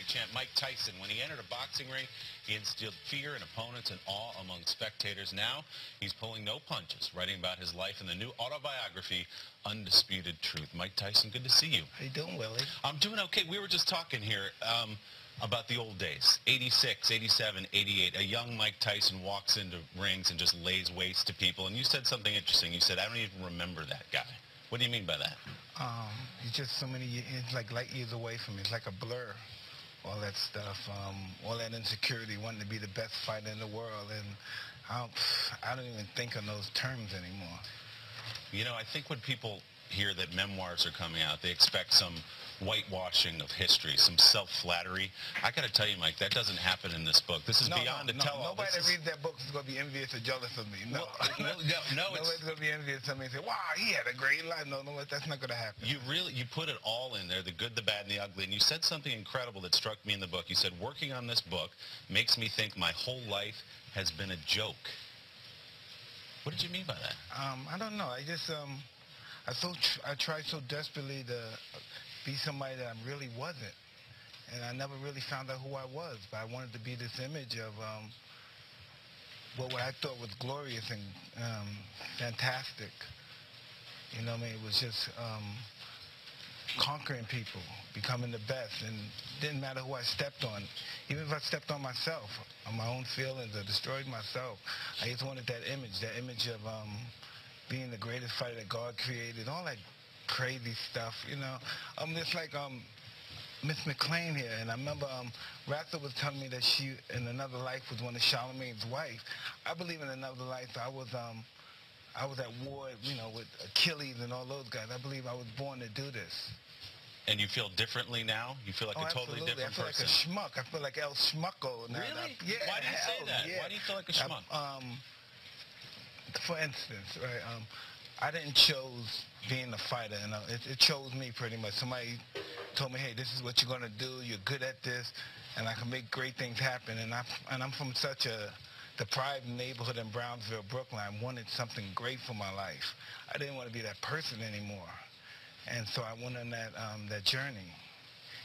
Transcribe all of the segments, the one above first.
Champ Mike Tyson. When he entered a boxing ring, he instilled fear in opponents and awe among spectators. Now, he's pulling no punches, writing about his life in the new autobiography, Undisputed Truth. Mike Tyson, good to see you. How you doing, Willie? I'm doing okay. We were just talking here about the old days, 86, 87, 88. A young Mike Tyson walks into rings and just lays waste to people. And you said something interesting. You said, I don't even remember that guy. What do you mean by that? He's just so many years, like light years away from me. It's like a blur. All that stuff, all that insecurity, wanting to be the best fighter in the world, and I don't even think in those terms anymore. You know, I think when people hear that memoirs are coming out, they expect some whitewashing of history, some self-flattery. I got to tell you, Mike, that doesn't happen in this book. This is beyond a tell-all. Nobody that reads that book is going to be envious or jealous of me. No. Nobody's going to be envious of me and say, wow, he had a great life. No, that's not going to happen. You put it all in there, the good, the bad, and the ugly. And you said something incredible that struck me in the book. You said, working on this book makes me think my whole life has been a joke. What did you mean by that? I don't know. I tried so desperately to be somebody that I really wasn't. And I never really found out who I was. But I wanted to be this image of what I thought was glorious and fantastic. You know what I mean? It was just conquering people, becoming the best. And it didn't matter who I stepped on. Even if I stepped on myself, on my own feelings, or destroyed myself, I just wanted that image of being the greatest fighter that God created, all that crazy stuff, you know. It's like Miss McLean here, and I remember Ratha was telling me that she, in another life, was one of Charlemagne's wife. I believe in another life I was at war, you know, with Achilles and all those guys. I believe I was born to do this. And you feel differently now? You feel like a totally different person? I feel like a schmuck. I feel like El Schmucko. Really? Yeah. Why do you say that? Yeah. Why do you feel like a schmuck? For instance, right, I didn't choose being a fighter, and it chose me pretty much. Somebody told me, hey, this is what you're going to do. You're good at this, and I can make great things happen. And I'm from such a deprived neighborhood in Brownsville, Brooklyn. I wanted something great for my life. I didn't want to be that person anymore. And so I went on that journey.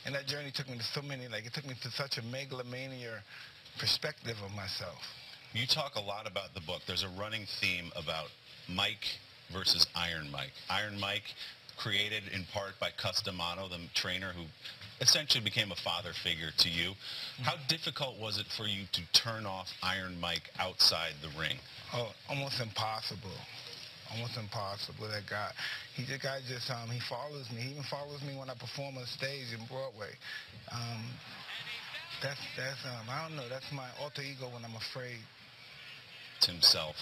And that journey took me to so many, like, it took me to such a megalomania perspective of myself. You talk a lot about the book. There's a running theme about Mike versus Iron Mike. Iron Mike, created in part by Customato, the trainer who essentially became a father figure to you. How difficult was it for you to turn off Iron Mike outside the ring? Oh, almost impossible. Almost impossible. That guy. He follows me. He even follows me when I perform on stage in Broadway. I don't know. That's my alter ego when I'm afraid. Himself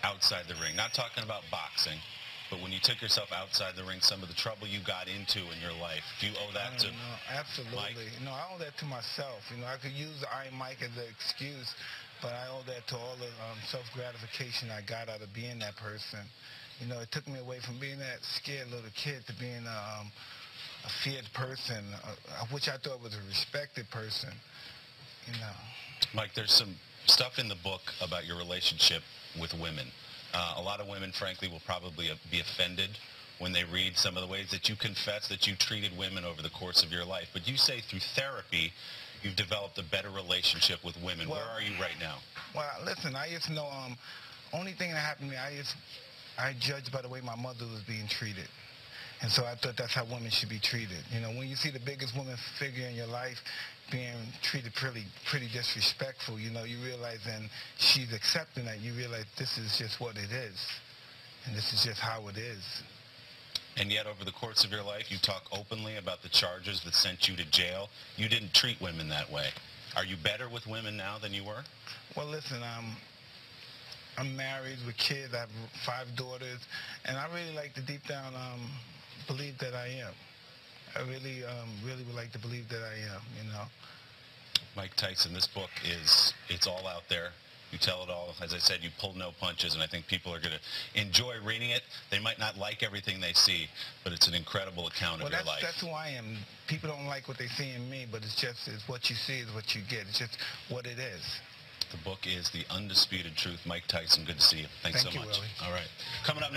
outside the ring. Not talking about boxing, but when you took yourself outside the ring, some of the trouble you got into in your life, do you owe that to absolutely. Mike? No, I owe that to myself. You know, I could use Iron Mike as an excuse, but I owe that to all the self-gratification I got out of being that person. You know, it took me away from being that scared little kid to being a feared person, which I thought was a respected person, you know. Mike, there's some stuff in the book about your relationship with women. A lot of women, frankly, will probably be offended when they read some of the ways that you confess that you treated women over the course of your life. But you say through therapy, you've developed a better relationship with women. Well, where are you right now? Well, listen, I just know, only thing that happened to me, I judged by the way my mother was being treated. And so I thought that's how women should be treated. You know, when you see the biggest woman figure in your life being treated pretty disrespectful, you know, you realize, and she's accepting that, you realize this is just what it is. And this is just how it is. And yet, over the course of your life, you talk openly about the charges that sent you to jail. You didn't treat women that way. Are you better with women now than you were? Well, listen, I'm married with kids. I have 5 daughters. And I really like to deep down believe that I am. I really would like to believe that I am, you know. Mike Tyson, this book it's all out there. You tell it all. As I said, you pull no punches, and I think people are going to enjoy reading it. They might not like everything they see, but it's an incredible account of your life. That's who I am. People don't like what they see in me, but it's what you see is what you get. It's just what it is. The book is The Undisputed Truth. Mike Tyson, good to see you. Thanks so much. Thank you, Willie. All right. Coming up